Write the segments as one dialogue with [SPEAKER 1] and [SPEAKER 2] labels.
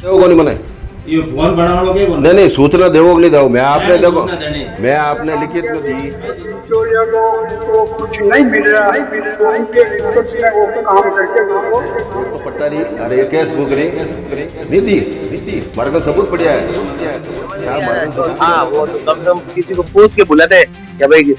[SPEAKER 1] को नहीं बनाए
[SPEAKER 2] ये फोन बनाओ के
[SPEAKER 1] नहीं नहीं सूचना देवो नहीं दो मैं आपने देखो मैं आपने लिखित में दी
[SPEAKER 3] तो कुछ नहीं मिल रहा है उनके रिपोर्ट में वो काम करके
[SPEAKER 1] तो पट्टा नहीं अरे केस बुक नहीं दी हमारे को सबूत बढ़िया है।
[SPEAKER 4] हाँ वो तो कम से कम किसी को पूछ के बुलाते क्या भाई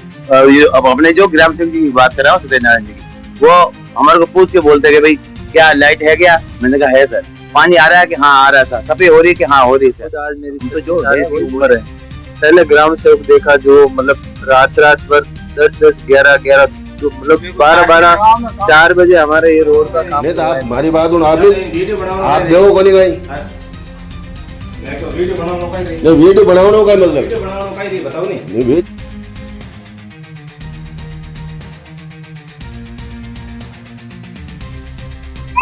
[SPEAKER 4] अब अपने जो ग्राम सेवक जी की बात कर रहा हूँ सत्यनारायण जी की, वो हमारे को पूछ के बोलते कि भाई क्या लाइट है क्या, मैंने कहा है सर। पानी आ रहा है कि हाँ आ रहा था, सफेद हो रही है कि हाँ हो रही है सर। आज मेरी तो जो है उम्र है, पहले ग्राम सेवक देखा जो मतलब रात भर 10 11 जो मतलब 12 4 बजे हमारे ये रोड का काम।
[SPEAKER 1] नहीं तो आप हमारी बात आप देखो को नहीं भाई वीडियो बनाने का मतलब
[SPEAKER 2] बताओ नहीं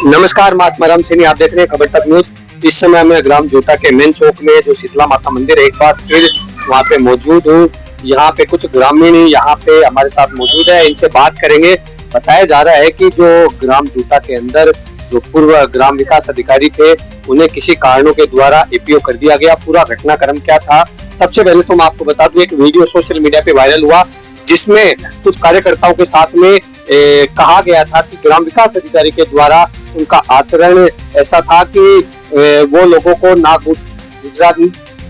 [SPEAKER 5] नमस्कार, महात्मा राम सिंह, आप देख रहे हैं खबर तक न्यूज। इस समय मैं ग्राम जोटा के मेन चौक में जो शीतला माता मंदिर है, एक बार फिर वहाँ पे मौजूद हूँ। यहाँ पे कुछ ग्रामीण यहाँ पे हमारे साथ मौजूद है, इनसे बात करेंगे। बताया जा रहा है कि जो ग्राम जोटा के अंदर जो पूर्व ग्राम विकास अधिकारी थे, उन्हें किसी कारणों के द्वारा एपीओ कर दिया गया। पूरा घटनाक्रम क्या था, सबसे पहले तो मैं आपको बता दूं, एक वीडियो सोशल मीडिया पे वायरल हुआ जिसमें कुछ कार्यकर्ताओं के साथ में कहा गया था कि ग्राम विकास अधिकारी के द्वारा उनका आचरण ऐसा था कि वो लोगों को ना गुजरात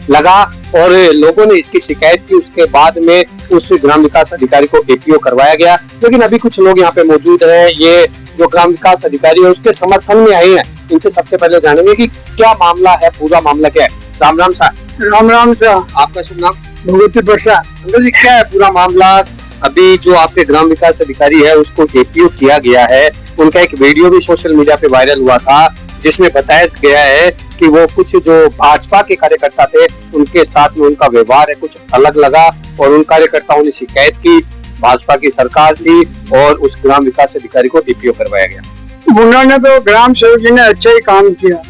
[SPEAKER 5] लगा और लोगों ने इसकी शिकायत की। उसके बाद में उस ग्राम विकास अधिकारी को एपीओ करवाया गया। लेकिन अभी कुछ लोग यहाँ पे मौजूद हैं, ये जो ग्राम विकास अधिकारी है उसके समर्थन में आए हैं। इनसे सबसे पहले जानेंगे कि क्या मामला है, पूरा मामला क्या है। राम राम साहब।
[SPEAKER 3] राम साहब।
[SPEAKER 5] आपका शुभ नाम?
[SPEAKER 3] भगवती प्रसाद।
[SPEAKER 5] जी, क्या है पूरा मामला? अभी जो आपके ग्राम विकास अधिकारी है उसको एपीओ किया गया है, उनका एक वीडियो भी सोशल मीडिया पे वायरल हुआ था जिसमें बताया गया है कि वो कुछ जो भाजपा के कार्यकर्ता थे उनके साथ में उनका व्यवहार है कुछ अलग लगा और उन कार्यकर्ताओं ने शिकायत की। भाजपा की सरकार थी और उस ग्राम विकास अधिकारी को एपीओ करवाया गया।
[SPEAKER 3] उन्होंने तो ग्राम सेवक जी ने अच्छा ही काम किया,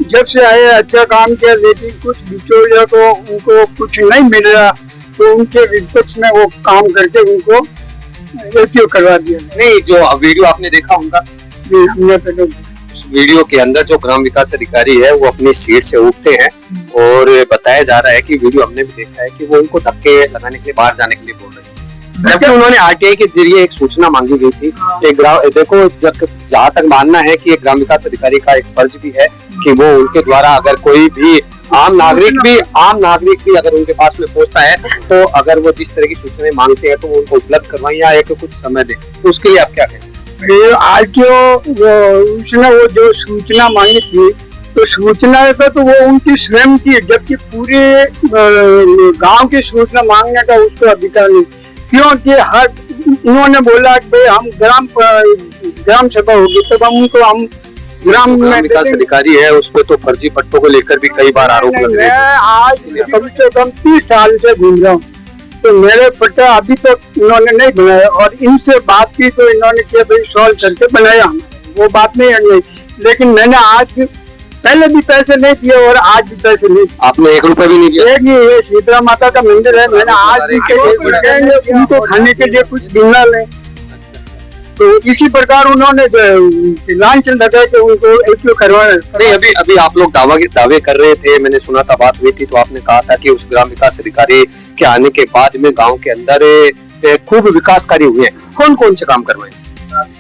[SPEAKER 3] जब से आए अच्छा काम किया, लेकिन कुछ बिचौलियों को उनको कुछ नहीं मिल रहा तो उनके विपक्ष में वो काम करके उनको एपीओ करवा दिया।
[SPEAKER 5] नहीं, जो वीडियो आपने देखा उनका,
[SPEAKER 3] हमने तो
[SPEAKER 5] उस वीडियो के अंदर जो ग्राम विकास अधिकारी है वो अपनी सीट से उठते हैं और बताया जा रहा है कि वीडियो हमने भी देखा है कि वो उनको धक्के लगाने के लिए बाहर जाने के लिए बोल रहे हैं, जबकि उन्होंने आरटीआई के जरिए एक सूचना मांगी गई थी। एक ग्राम देखो, जहाँ तक मानना है कि एक ग्राम विकास अधिकारी का एक फर्ज भी है कि वो उनके द्वारा अगर कोई भी आम नागरिक भी अगर उनके पास में पहुंचता है तो अगर वो जिस तरह की सूचनाएं मांगते हैं तो वो उनको उपलब्ध करवाएं या एक कुछ समय दें, तो उसके लिए आप क्या कहें?
[SPEAKER 3] आज उसने वो जो सूचना मांगी थी तो सूचना तो वो उनकी स्वयं की, जबकि पूरे गांव की सूचना मांगने का उसको अधिकार नहीं, क्योंकि हर इन्होंने बोला कि हम ग्राम सभा होगी तब हम ग्राम
[SPEAKER 5] विकास अधिकारी है उसको तो फर्जी पट्टों को लेकर भी कई बार आरोप लग रहे हैं।
[SPEAKER 3] मैं आज कम से कम 30 साल से घूम रहा हूँ तो मेरे पट्टा अभी तक इन्होंने नहीं बनाया और इनसे बात की तो इन्होंने किया भाई सॉल्व करके बनाया, वो बात नहीं। लेकिन मैंने आज पहले भी पैसे नहीं दिए और आज भी पैसे नहीं।
[SPEAKER 5] आपने 1 रुपया भी नहीं दिया?
[SPEAKER 3] ये शीतला माता का मंदिर है, मैंने आज भी उनको खाने के लिए कुछ दिना लें, तो इसी प्रकार उन्होंने लांछन लगा के उनको एपीओ करवाया।
[SPEAKER 5] नहीं, अभी आप लोग दावे कर रहे थे, मैंने सुना था, बात हुई थी तो आपने कहा था कि उस ग्राम विकास अधिकारी के आने के बाद में गांव के अंदर खूब विकास कार्य हुए हैं। कौन कौन से काम करवाए?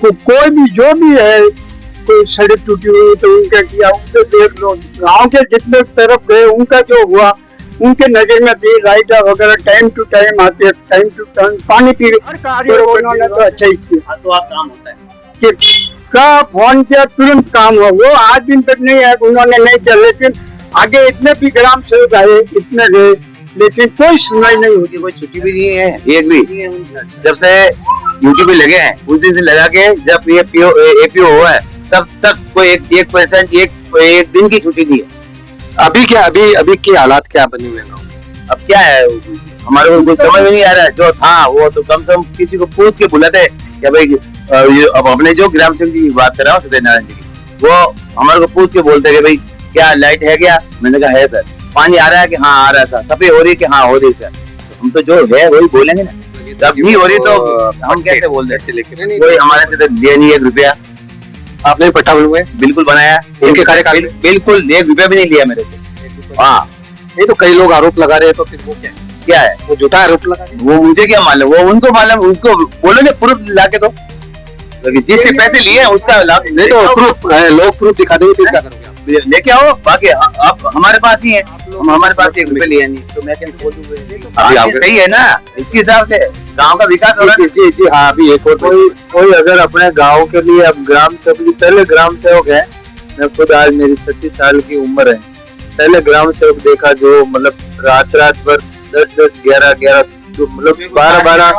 [SPEAKER 3] कोई भी जो भी है, कोई सड़क टूटी हुई तो उनका किया, उनके देख लो। गाँव के जितने तरफ गए उनका जो हुआ, उनके नजर में भी लाइट वगैरह टाइम टू टाइम आते हैं, टाइम टू टाइम पानी पी उन्होंने तो अच्छा ही किया।
[SPEAKER 4] काम होता है
[SPEAKER 3] का फोन किया तुरंत काम हुआ, वो आज दिन तक नहीं है, उन्होंने नहीं किया। लेकिन आगे इतने भी ग्राम सेवक आए, इतने गए, लेकिन कोई सुनवाई नहीं होती,
[SPEAKER 4] कोई छुट्टी भी नहीं है एक भी। जब से ड्यूटी पे लगे हैं उस दिन से लगा के जब ये एपीओ हुआ है तब तक कोई 1% एक दिन की छुट्टी नहीं है।
[SPEAKER 5] अभी के हालात क्या बने हुए हैं?
[SPEAKER 4] अब क्या है, हमारे को कुछ समझ में नहीं आ रहा है। जो था वो तो कम से कम किसी को पूछ के बुलाते क्या भाई अब अपने जो ग्राम सेवक जी की बात कर रहा हूँ सत्यनारायण जी की, वो हमारे को पूछ के बोलते कि भाई क्या लाइट है क्या, मैंने कहा है सर। पानी आ रहा है कि हाँ आ रहा था, सफेद हो रही है कि हाँ हो रही सर। हम तो जो है वही बोलेंगे ना, जब नहीं हो रही तो हम कैसे बोल रहे हैं? कोई हमारे से तो दिया नहीं 1 रुपया।
[SPEAKER 5] आपने पट्टा बनवाया?
[SPEAKER 4] बिल्कुल बनाया।
[SPEAKER 5] उनके कार्यकाल में?
[SPEAKER 4] बिल्कुल 1 रुपया भी नहीं लिया मेरे से। हाँ,
[SPEAKER 5] नहीं तो कई लोग आरोप लगा रहे हैं, तो फिर वो क्या है? वो झूठा आरोप लगा रहे हैं।
[SPEAKER 4] वो मुझे क्या मालूम, वो उनको मालूम, उनको बोलोगे प्रूफ ला के दो, जिससे पैसे लिए हैं उसका लाभ।
[SPEAKER 5] नहीं तो प्रूफ, लोग प्रूफ दिखा देंगे, फिर क्या करोगे आप?
[SPEAKER 4] लेके आओ, बाकी आप हमारे पास ही है, हम हमारे पास 1 रुपया लिया नहीं, तो मैं कैसे
[SPEAKER 5] अभी
[SPEAKER 4] ये सही है ना, इसके हिसाब से गांव का विकास हो रहा है।
[SPEAKER 5] जी जी हाँ, अभी एक और
[SPEAKER 3] कोई अगर अपने गांव के लिए अब ग्राम सेवक, पहले ग्राम सेवक है, मैं खुद आज मेरी 36 साल की उम्र है, पहले ग्राम सेवक देखा जो मतलब रात भर 10 11 जो मतलब 12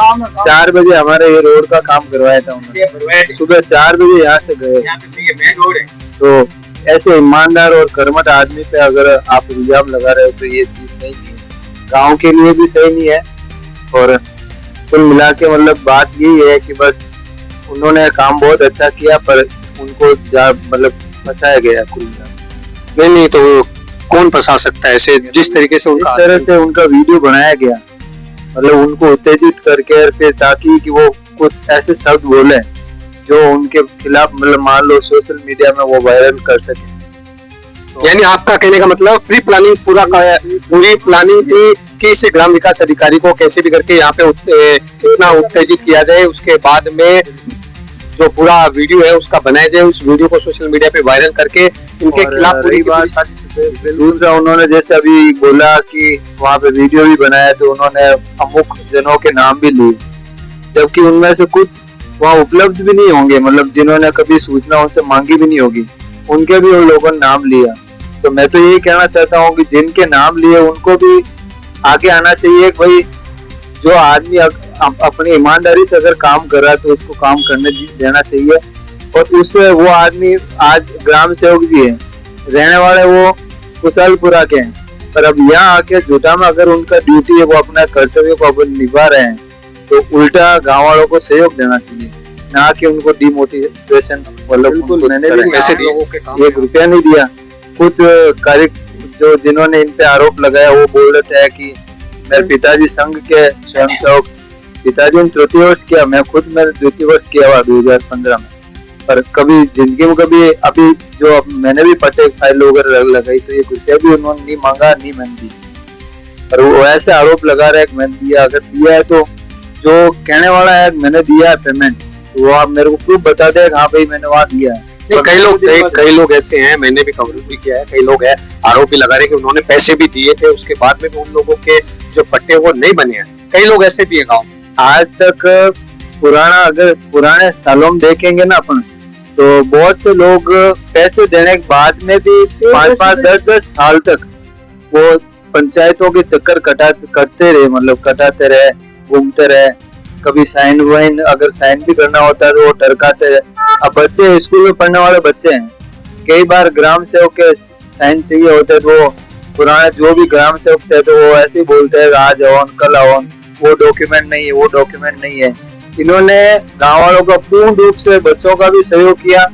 [SPEAKER 3] 4 बजे हमारे ये रोड का काम करवाया था उन्होंने, सुबह 4 बजे यहाँ से गए। तो ऐसे ईमानदार और कर्मठ आदमी पे अगर आप इल्जाम लगा रहे हो तो ये चीज सही नहीं है, गांव के लिए भी सही नहीं है। और कुल मिला के मतलब बात यही है कि बस उन्होंने काम बहुत अच्छा किया, पर उनको मतलब फंसाया गया कुल मिला।
[SPEAKER 5] नहीं तो कौन फंसा सकता है ऐसे, जिस तरीके से
[SPEAKER 3] इस तरह से उनका वीडियो बनाया गया, मतलब उनको उत्तेजित करके, फिर ताकि कि वो कुछ ऐसे शब्द बोले जो उनके खिलाफ मतलब मान लो सोशल मीडिया में वो वायरल कर सके।
[SPEAKER 5] तो यानी आपका कहने का मतलब पूरी प्लानिंग थी कि इस ग्राम विकास अधिकारी को कैसे भी करके यहाँ पे इतना उत्तेजित किया जाए, उसके बाद में जो पूरा वीडियो है उसका बनाया जाए, उस वीडियो को सोशल मीडिया पे वायरल करके इनके खिलाफ पूरी साजिश।
[SPEAKER 3] दूसरा उन्होंने जैसे अभी बोला कि वहाँ पे वीडियो भी बनाया, तो उन्होंने अमुक जनों के नाम भी लिए, जबकि उनमें से कुछ वहाँ उपलब्ध भी नहीं होंगे, मतलब जिन्होंने कभी सूचना उनसे मांगी भी नहीं होगी, उनके भी उन लोगों ने नाम लिया। तो मैं तो यही कहना चाहता हूँ कि जिनके नाम लिए उनको भी आगे आना चाहिए। भाई जो आदमी अपनी ईमानदारी से अगर काम कर रहा है तो उसको काम करने देना चाहिए। और उससे वो आदमी आज ग्राम सेवक जी है, रहने वाले वो कुशलपुरा के हैं, पर अब यहाँ आके झूठा में अगर उनका ड्यूटी है, वो अपना कर्तव्य को अपन निभा रहे हैं, तो उल्टा गांव वालों को सहयोग देना चाहिए, ना कि उनको डिमोटिवेशन। मतलब मैंने भी पैसे दिए, 1 रुपया नहीं दिया। कुछ कार्य जो जिन्होंने इन पे आरोप लगाया वो बोल रहे थे कि मेरे पिताजी संघ के स्वयं सेवक, पिताजी ने तृतीय वर्ष किया, मैं खुद मेरे द्वितीय वर्ष किया हुआ 2015 में, पर कभी जिंदगी में कभी अभी जो मैंने भी पट्टे फाइल वगैरह लगाई तो 1 रुपया भी उन्होंने नहीं मांगा, नहीं मैंने दी। पर वो ऐसे आरोप लगा रहे हैं मैंने दिया, अगर दिया है तो जो कहने वाला है मैंने दिया है पेमेंट, तो वो आप मेरे को प्रूफ बता दे, हाँ भाई मैंने वहाँ दिया है।
[SPEAKER 5] कई लोग ऐसे हैं, मैंने भी कवर भी किया है, कई लोग हैं आरोप भी लगा रहे कि उन्होंने पैसे भी दिए थे, उसके बाद में भी उन लोगों के जो पट्टे वो नहीं बने हैं। कई लोग ऐसे भी है गाँव।
[SPEAKER 3] आज तक अगर पुराने सालों में देखेंगे ना अपन, तो बहुत से लोग पैसे देने के बाद में भी 5-5 10-10 साल तक वो पंचायतों के चक्कर कटाते रहे, घूमते रहे। कभी साइन वाइन, अगर साइन भी करना होता है तो वो टरकाते रहे। अब बच्चे स्कूल में पढ़ने वाले बच्चे हैं, कई बार ग्राम सेवक के साइन चाहिए होते तो वो पुराने जो भी ग्राम सेवक थे तो वो ऐसे ही बोलते हैं आज आओ कल आओ, वो डॉक्यूमेंट नहीं है, वो डॉक्यूमेंट नहीं है। इन्होंने गांव वालों का पूर्ण रूप से बच्चों का भी सहयोग किया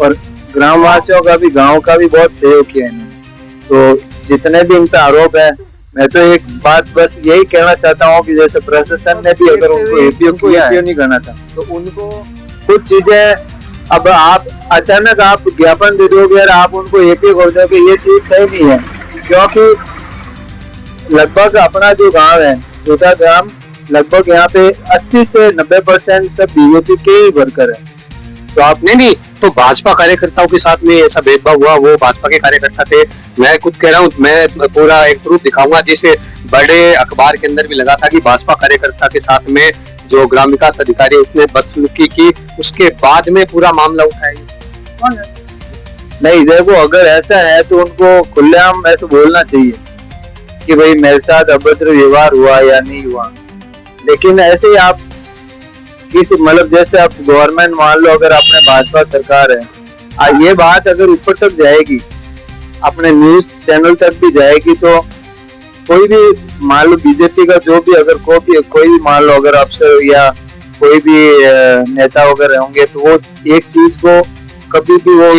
[SPEAKER 3] और ग्राम वासियों का भी, गांव का भी बहुत सहयोग किया इन्होंने। तो जितने भी इन पे आरोप है, मैं तो एक बात बस यही कहना चाहता हूँ कि जैसे प्रशासन ने भी अगर उनको एपीओ नहीं करना था तो उनको कुछ चीजें, अब आप अचानक आप ज्ञापन दे दोगे और आप उनको एपीओ कर दोगे, ये चीज सही नहीं है। क्योंकि लगभग अपना जो गांव है छोटा ग्राम, लगभग यहाँ पे 80 से 90% सब बीजेपी के ही वर्कर है।
[SPEAKER 5] तो आप नहीं तो भाजपा कार्यकर्ताओं के साथ में ऐसा भेदभाव हुआ, वो भाजपा के कार्यकर्ता थे। मैं खुद कह रहा हूँ, मैं पूरा एक प्रूफ दिखाऊंगा जिसे बड़े अखबार के अंदर भी लगा था कि भाजपा कार्यकर्ता के साथ में जो ग्राम विकास अधिकारी उसने बदसलूकी की, उसके बाद में पूरा मामला उठाया।
[SPEAKER 3] नहीं देखो, अगर ऐसा है तो उनको खुलेआम ऐसे बोलना चाहिए कि भाई मेरे साथ अभद्र व्यवहार हुआ या नहीं हुआ। लेकिन ऐसे ही आप किसी मतलब जैसे आप गवर्नमेंट मान लो, अगर अपने भाजपा सरकार है, ये बात अगर ऊपर तक जाएगी, अपने न्यूज चैनल तक भी जाएगी, तो कोई भी मान लो बीजेपी का जो भी अगर कोई भी मान लो अगर अफसर या कोई भी नेता वगैरह होंगे तो वो एक चीज को कभी भी वो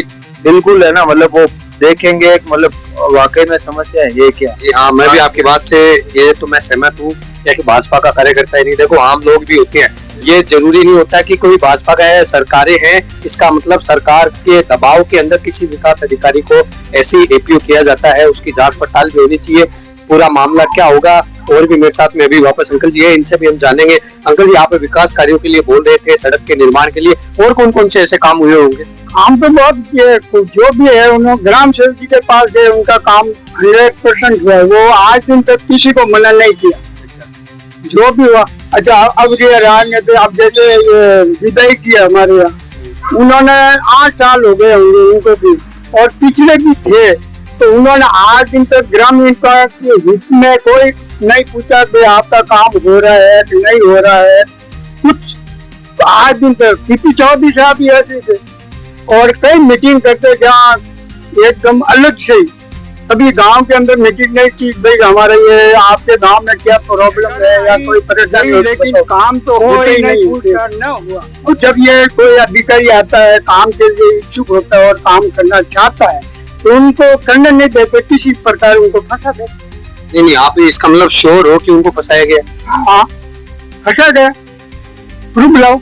[SPEAKER 3] बिल्कुल है ना, मतलब वो
[SPEAKER 4] देखेंगे मतलब वाकई में समस्या है ये क्या।
[SPEAKER 5] जी हाँ, मैं भी आपकी बात से ये तो मैं सहमत हूँ कि भाजपा का कार्यकर्ता ही नहीं, देखो आम लोग भी होते हैं, ये जरूरी नहीं होता कि कोई भाजपा का है, सरकारें हैं, इसका मतलब सरकार के दबाव के अंदर किसी विकास अधिकारी को ऐसी एपीओ किया जाता है, उसकी जांच पड़ताल भी होनी चाहिए, पूरा मामला क्या होगा। और भी मेरे साथ में अभी वापस अंकल जी है, इनसे भी हम जानेंगे। अंकल जी, आप विकास कार्यों के लिए बोल रहे थे, सड़क के निर्माण के लिए, और कौन कौन से ऐसे काम हुए होंगे?
[SPEAKER 3] काम तो बहुत किए, जो भी है उन्होंने ग्राम सेवक जी के पास गए, उनका काम 100% हुआ है, वो आज दिन तक किसी को मना नहीं किया, जो भी हुआ। अच्छा, अब ये राजनीति तो अब जैसे विदाई किया हमारे यहाँ, उन्होंने 8 साल हो गए होंगे उनको भी, और पिछले भी थे, तो उन्होंने आज दिन तक ग्रामीण का हित में कोई नहीं पूछा कि आपका काम हो रहा है कि नहीं हो रहा है कुछ। तो आज दिन तक सीपी चौधरी साहब भी ऐसे थे, और कई मीटिंग करते जहाँ एकदम अलग से ही, कभी गांव के अंदर मीटिंग नहीं की भाई हमारा ये आपके गांव में क्या प्रॉब्लम है या कोई परेशानी, लेकिन काम तो हो ही नहीं हुआ। और जब ये कोई अधिकारी आता है काम के लिए इच्छुक होता है और काम करना चाहता है, तो उनको करने नहीं देते, किसी प्रकार उनको फंसा देते।
[SPEAKER 5] नहीं, आप इसका मतलब श्योर हो कि उनको फंसाया गया?
[SPEAKER 3] हाँ, फंसा गया, प्रूफ लाओ,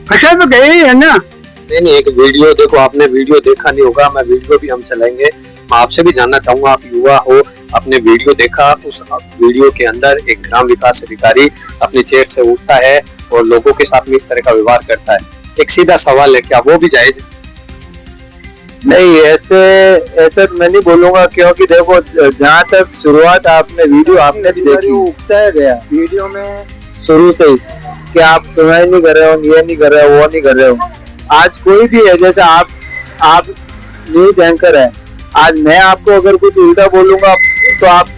[SPEAKER 3] फंसा तो गए ही है ना।
[SPEAKER 5] नहीं, एक वीडियो देखो, आपने वीडियो देखा नहीं होगा, मैं वीडियो भी हम चलाएंगे, मैं आपसे भी जानना चाहूंगा, आप युवा हो, आपने वीडियो देखा, उस वीडियो के अंदर एक ग्राम विकास अधिकारी अपने चेयर से उठता है और लोगों के साथ में इस तरह का व्यवहार करता है। एक सीधा सवाल है, क्या वो भी जायज है?
[SPEAKER 4] नहीं, ऐसे मैं नहीं बोलूंगा, क्योंकि देखो जहाँ तक शुरुआत आपने वीडियो आपने भी देखी, उकसाया गया वीडियो में शुरू से ही कि आप सुनाई नहीं कर रहे हो, ये नहीं कर रहे हो, वो नहीं कर रहे हो। आज कोई भी है, जैसे आप न्यूज एंकर है, आज मैं आपको अगर कुछ उल्टा बोलूंगा तो आप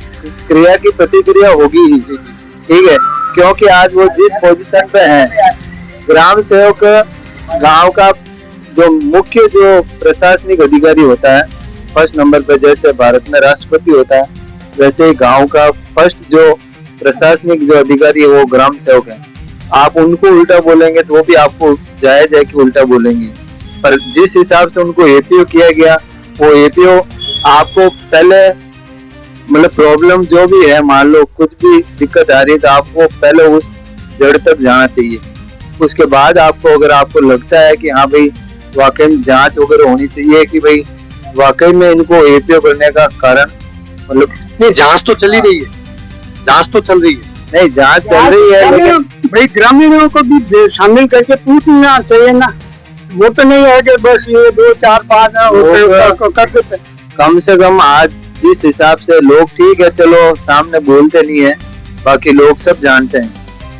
[SPEAKER 4] क्रिया की प्रतिक्रिया होगी ही, ठीक है, क्योंकि आज वो जिस पोजीशन पे है, ग्राम सेवक गांव का जो मुख्य जो प्रशासनिक अधिकारी होता है फर्स्ट नंबर पे, जैसे भारत में राष्ट्रपति होता है, वैसे ही गांव का फर्स्ट जो प्रशासनिक जो अधिकारी है वो ग्राम सेवक है। आप उनको उल्टा बोलेंगे तो वो भी आपको जायज है कि उल्टा बोलेंगे, पर जिस हिसाब से उनको एपीओ किया गया, वो एपीओ आपको पहले मतलब प्रॉब्लम जो भी है, मान लो कुछ भी दिक्कत आ रही है, तो आपको पहले उस जड़ तक जाना चाहिए। उसके बाद आपको अगर आपको लगता है कि हाँ भाई वाकई में जांच वगैरह होनी चाहिए कि भाई वाकई में इनको एपीओ करने का कारण, मतलब
[SPEAKER 5] नहीं, जांच तो चली रही है, जांच तो चल रही है।
[SPEAKER 4] नहीं, जांच चल रही है, लेकिन
[SPEAKER 3] भाई ग्रामीणों को भी शामिल करके पूछना चाहिए ना, वो तो नहीं है कि बस ये 2 4 5 कर देते।
[SPEAKER 4] कम से कम आज जिस हिसाब से लोग, ठीक है चलो सामने बोलते नहीं है, बाकी लोग सब जानते हैं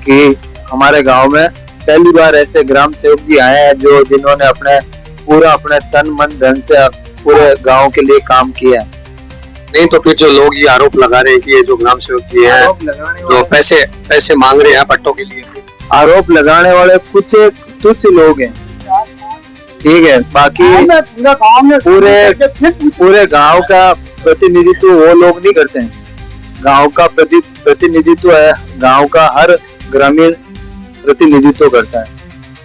[SPEAKER 4] कि हमारे गांव में पहली बार ऐसे ग्राम सेवक जी आए हैं जो जिन्होंने अपने तन मन धन से पूरे गांव के लिए काम किया।
[SPEAKER 5] नहीं तो फिर जो लोग ये आरोप लगा रहे हैं कि ये जो ग्राम सेवक जी हैं जो पैसे मांग रहे हैं पट्टों के लिए,
[SPEAKER 4] आरोप लगाने वाले कुछ तुच्छ लोग हैं, ठीक है, बाकी पूरे गांव का प्रतिनिधित्व वो लोग नहीं करते हैं। गांव का प्रतिनिधित्व है, गांव का हर ग्रामीण प्रतिनिधित्व करता है।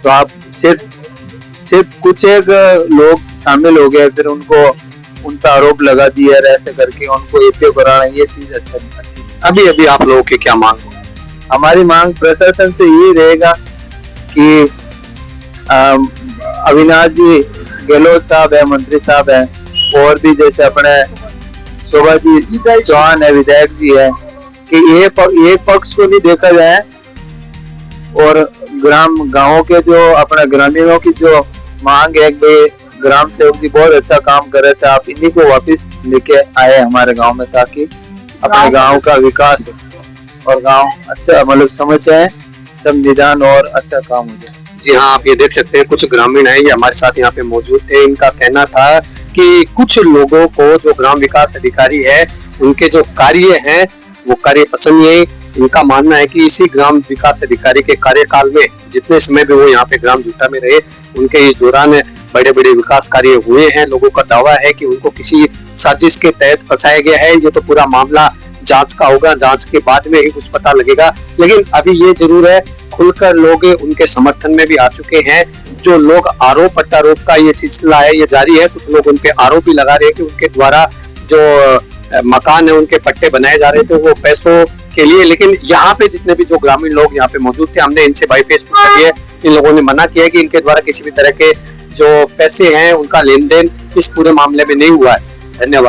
[SPEAKER 4] तो आप सिर्फ कुछ एक लोग शामिल हो गए, फिर उन पर आरोप लगा दिया, ऐसे करके उनको एपीओ कराना, ये चीज अच्छी।
[SPEAKER 5] अभी आप लोगों की क्या मांग?
[SPEAKER 4] हमारी मांग प्रशासन से ये रहेगा कि अविनाश जी गहलोत साहब है, मंत्री साहब है, और भी जैसे अपने शोभा जी चौहान है, विधायक जी है, कि एक पक्ष को नहीं देखा जाए, और गांवों के जो अपने ग्रामीणों की जो मांग है कि ग्राम सेवक जी बहुत अच्छा काम कर रहे थे, आप इन्हीं को वापस लेके आए हमारे गांव में, ताकि अपने गांव का विकास और गांव अच्छा मतलब समस्याएं सब निदान और अच्छा काम हो जाए।
[SPEAKER 5] जी हाँ, आप ये देख सकते हैं कुछ ग्रामीण हैं, ये हमारे साथ यहाँ पे मौजूद थे। इनका कहना था कि कुछ लोगों को जो ग्राम विकास अधिकारी है उनके जो कार्य हैं वो कार्य पसंद नहीं है। इनका मानना है कि इसी ग्राम विकास अधिकारी के कार्यकाल में जितने समय भी वो यहाँ पे ग्राम झूठा में रहे, उनके इस दौरान बड़े बड़े विकास कार्य हुए हैं। लोगों का दावा है कि उनको किसी साजिश के तहत फंसाया गया है। ये तो पूरा मामला जांच का होगा, जांच के बाद में ही कुछ पता लगेगा। लेकिन अभी ये जरूर है, खुलकर लोग उनके समर्थन में भी आ चुके हैं। जो लोग आरोप प्रत्यारोप का ये सिलसिला है ये जारी है। कुछ लोग उन पे आरोप भी लगा रहे हैं कि उनके द्वारा जो मकान है उनके पट्टे बनाए जा रहे थे वो पैसों के लिए। लेकिन यहाँ पे जितने भी जो ग्रामीण लोग यहाँ पे मौजूद थे, हमने इनसे बाई फेस पूछा है, इन लोगों ने मना किया कि इनके द्वारा किसी भी तरह के जो पैसे हैं उनका लेन देन इस पूरे मामले में नहीं हुआ है। धन्यवाद।